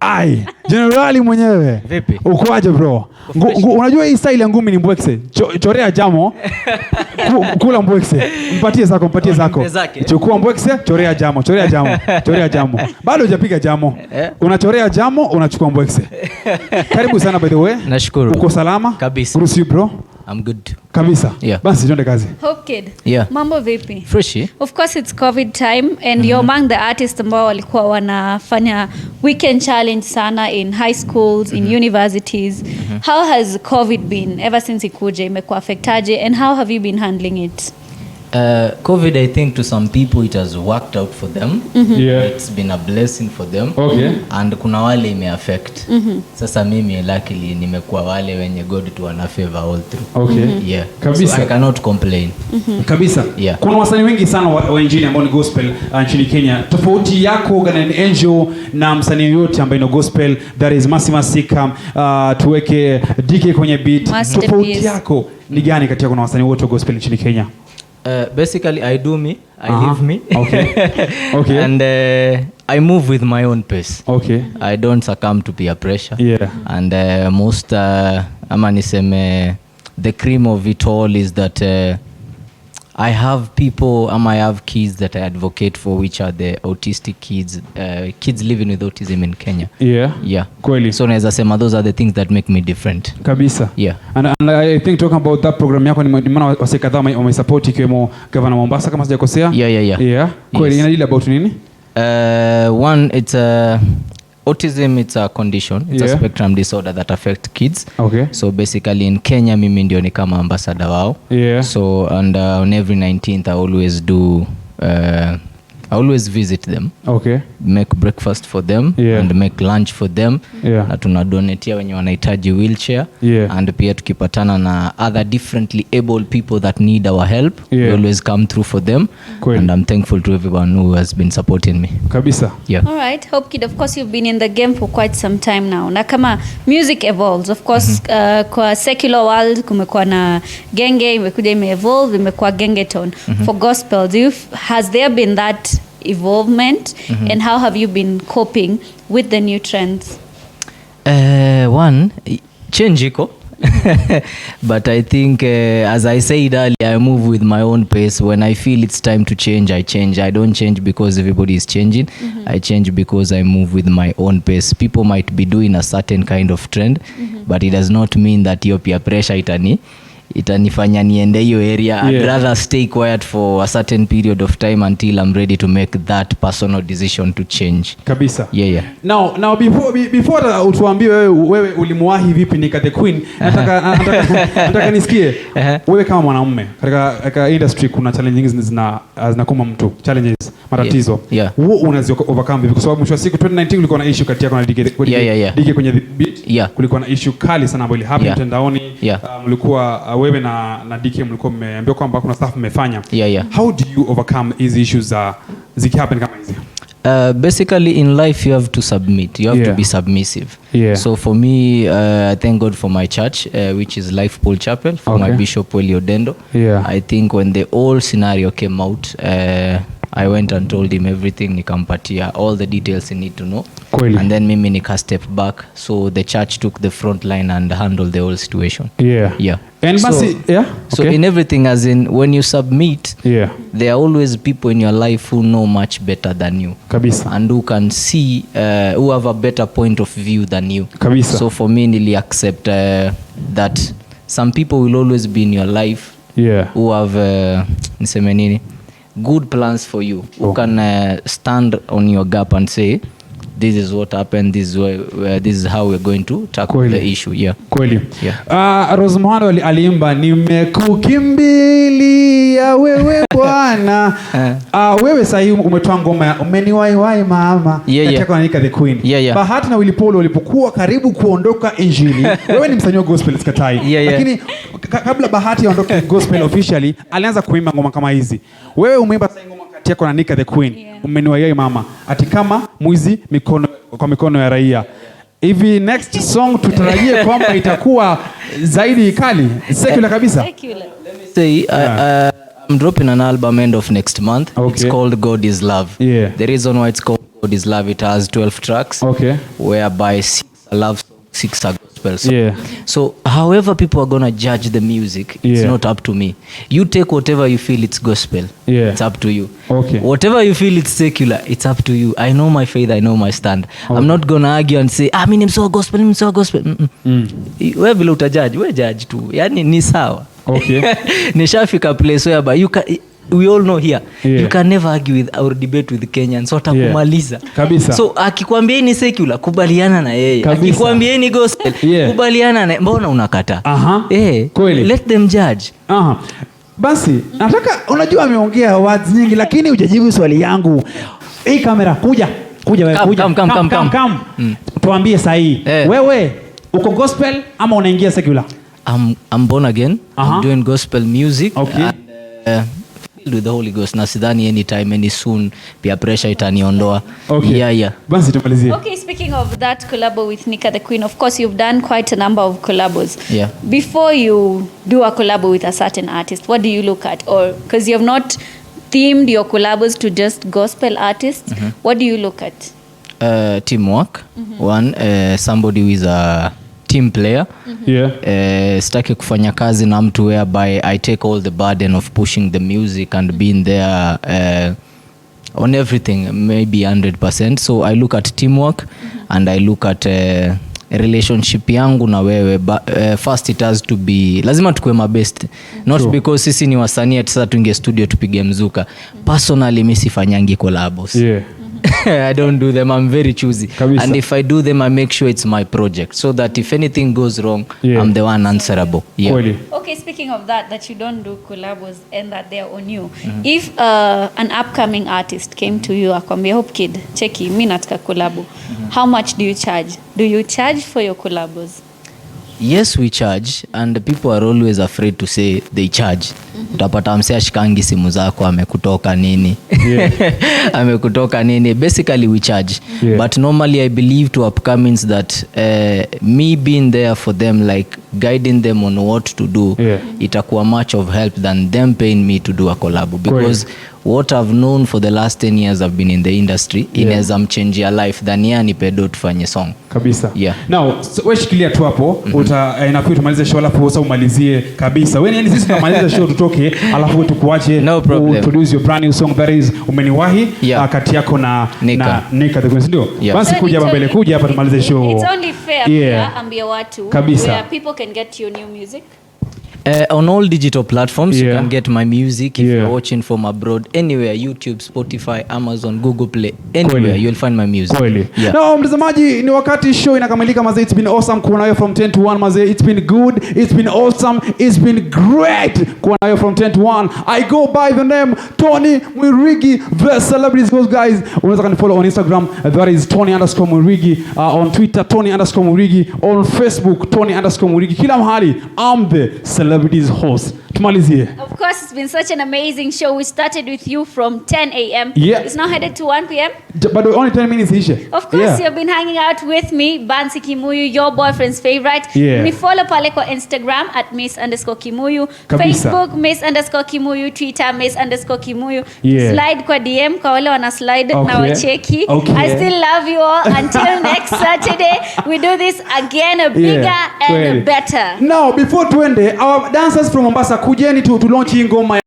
Ai, generali mwenyewe. Vipi? Ukoaje bro? Unajua hii style ya ngumi ni mbwekse. Chorea jamo. Kula mbwekse. Mpatie zako. Chukua mbwekse, chorea jamo. Bado hujapiga jamo. Unachorea jamo, unachukua mbwekse. Karibu sana by the way. Nashukuru. Uko salama? Kabisa. Kurusi bro. I'm good. Kabisa. Yeah. Basi tuende kazi. Hope Kid. Yeah. Mambo vipi? Fresh. Of course it's COVID time and you're among the artists ambao walikuwa wanafanya weekend challenge sana in high schools, in universities. How has COVID been ever since ikuje imekuwa affectaje and how have you been handling it? COVID, I think to some people it has worked out for them. Yeah. It's been a blessing for them. Okay. And kuna wale ime affect. Sasa mimi luckily nimekuwa wale wenye God tu wana favor all through. Okay. Yeah. Kabisa. So I cannot complain. Kabisa. Yeah. Kuna wasanii wengi sana wa injili ambao ni gospel nchini Kenya. Tofauti yako Guardian Angel na msanii yote ambaye ni gospel, that is Massimo Sika, tuweke DK kwenye beat. Tofauti yako ni gani kati ya kuna wasanii wote wa gospel nchini Kenya? Basically I do me, I live me. Okay. Okay. And I move with my own pace. Okay. I don't succumb to peer pressure. Yeah. And most ama niseme the cream of it all is that I have people, I have kids that I advocate for, which are the autistic kids, kids living with autism in Kenya. Yeah. Yeah. Kweli. So naweza sema those are the things that make me different. Kabisa. Yeah. And I think talking about that program yako ni maana wase kadhaa wamesupport ikiwemo Governor Mombasa kama sijakosea. Yeah. Yeah. Kweli. Yes. Inadili about nini? One, it's autism, it's a condition. It's a spectrum disorder that affects kids. Okay. So basically in Kenya mimi ndio ni kama ambassador wao. Yeah. So and on every 19th I always visit them. Okay. Make breakfast for them. Yeah. And make lunch for them. Yeah. Na tunadonatea wenye wanahitaji wheelchair. Yeah. And pia tukipatana na other differently able people that need our help, we always come through for them. Kweli. And I'm thankful to everyone who has been supporting me. Kabisa. Yeah. All right. Hope Kid, of course you've been in the game for quite some time now. Na kama music evolves, of course kwa secular world kumekuwa na genge, imekuja ime-evolve, imekuwa gengeton. For gospel, has there been that evolvement and how have you been coping with the new trends? One, change iko. But I think as I said earlier, I move with my own pace. When I feel it's time to change, I change. I don't change because everybody is changing. I change because I move with my own pace. People might be doing a certain kind of trend, but it does not mean that your peer pressure itanifanya niende hiyo area. I'd rather stay quiet for a certain period of time until I'm ready to make that personal decision to change. Kabisa. Yeah. Now before utuambie wewe ulimwahi vipi Nika the Queen, nataka nisikie wewe kama mwanamume katika industry kuna challenges zinakoma mtu, challenges, matatizo. Wewe unazi overcome vipi? Kwa sababu mwisho wa siku 2019 kulikuwa na issue kati yako na DK kwenye beat. Kulikuwa na issue kali sana ambayo hapa mtandaoni. Mlikuwa wewe na DK mlikuwa mmeambiwa kwamba kuna stuff mmefanya. How do you overcome these issues zikihappen kama hizi? Basically in life you have to submit. You have to be submissive. So for me, I thank God for my church, which is Life Pool Chapel, for my Bishop Welly Odendo. I think when the whole scenario came out, I went and told him everything, nikampatia all the details he need to know. Kweli. And then mimi nika step back, so the church took the front line and handled the whole situation. And so in everything, as in when you submit, there are always people in your life who know much better than you. Kabisa. And who can see, who have a better point of view than you. Kabisa. So for me, nili accept that some people will always be in your life who have niseme nini, good plans for you. Who can stand on your gap and say, this is what happened, this is how we're going to tackle the issue. Kweli. Rose Muhando aliimba nimekukimbilia wewe Bwana. Wewe sasa umetoa ngoma umeniwaiwai mama. Nataka kuandika the Queen. Bahati na Willy Paul walipokuwa karibu kuondoka injili. Wewe ni msanii wa gospel sikatai. Lakini kabla Bahati aondoke gospel officially, alianza kuimba ngoma kama hizi. Wewe umeimba sasa ngoma kati yako na Nika the Queen. Umeniwaiwai mama. Ati kama mwizi mikono ya raia. Hivi next song tutarajie kwamba itakuwa zaidi kali, secular kabisa. Let me say I'm dropping an album end of next month. It's called God is Love. The reason why it's called God Is Love, it has 12 tracks. Okay. Whereby 6 are love songs, 6 are gospel songs. Yeah. So however people are gonna judge the music, it's not up to me. You take whatever you feel it's gospel. Yeah. It's up to you. Okay. Whatever you feel it's secular, it's up to you. I know my faith, I know my stand. Okay. I'm not gonna argue and say, mimi ni msoa gospel, mimi msoa gospel. Wewe vile utajudge, wewe judge tu. Yaani ni sawa. Okay. Nishafika place where we all know here, you can never argue with or debate with Kenyans. Watakumaliza. Kabisa. So akikwambia ni secular, kubaliana na yeye. Akikwambia ni gospel, kubaliana na, mbona unakata? Kweli. Let them judge. Basi nataka, unajua ameongea words nyingi lakini hujajibu swali yangu. Hii kamera kuja wewe, kuja. Come. Tuambie sahi. Wewe uko gospel ama unaingia secular? I'm born again. I'm doing gospel music. Okay. And, filled with the Holy Ghost. Na sidhani anytime any soon pia pressure itaniondoa. Okay. Yeah. Basi tumalizie. Okay, speaking of that collabo with Nika the Queen, of course you've done quite a number of collabos. Yeah. Before you do a collabo with a certain artist, what do you look at? Or because you have not themed your collabos to just gospel artists, what do you look at? Teamwork. One, somebody who is a team player. Sitaki kufanya kazi na mtu whereby I take all the burden of pushing the music and being there on everything, maybe 100%. So I look at teamwork and I look at relationship yangu na wewe. First it has to be, lazima tukue mabest. Not True. Because sisi ni wasanii ati sasa tuingie studio tupige mzuka. Personally mimi sifanyangi collabos. I don't do them. I'm very choosy. Kabisa. And if I do them, I make sure it's my project, so that if anything goes wrong, I'm the one answerable. Okay, speaking of that you don't do collabos and that they're on you. If an upcoming artist came to you akwambia, Hope Kid, cheki, mimi nataka collabo. How much do you charge? Do you charge for your collabos? Yes, we charge, and people are always afraid to say they charge. Utapata msee ashikangi simu zako amekutoka nini. Amekutoka nini. Basically we charge. But normally I believe to upcomings that me being there for them, like guiding them on what to do, itakuwa much of help than them paying me to do a collab. Because what I've known for the last 10 years I've been in the industry, inaweza mchange your life than yeye nipedo tufanye song. Kabisa. Now, wewe shikilia tu hapo, inakuwa tumalize show alafu sasa umalizie kabisa. Wewe yani sisi tunamaliza show tutoke alafu tukuache produce your brand new song that is Umeniwahi kati yako na Nika the Queen, ndio? Basi kuja hapa mbele, kuja hapa tumalize show. It's only fair ambia watu where people can get your new music. On all digital platforms, you can get my music if you're watching from abroad. Anywhere, YouTube, Spotify, Amazon, Google Play, anywhere you'll find my music. Now, mtazamaji, ni wakati show inakamilika mazee. It's been awesome kuwa nayo from 10 to 1 mazee. It's been good, it's been awesome, it's been great kuwa nayo from 10 to 1. I go by the name Tony Mwirigi, the celebrities. Guys, unaweza kanifollow on Instagram, that is Tony_Mwirigi, on Twitter Tony_Mwirigi, on Facebook Tony_Mwirigi. Kila mahali, I'm the celebrities host. Tumalizie. Of course, it's been such an amazing show. We started with you from 10 a.m. It's now headed to 1 p.m. But only 10 minutes ishe. Of course, you've been hanging out with me, Bansi Kimuyu, your boyfriend's favorite. Me follow pale kwa Instagram at Miss_Kimuyu, Facebook Miss_Kimuyu, Twitter Miss_Kimuyu. Slide kwa DM kwa wale wana slide na wacheki. I still love you all. Until next Saturday, we do this again, bigger and better. Now, before tuende, our dancers from Mombasa, kujeni to launch ngoma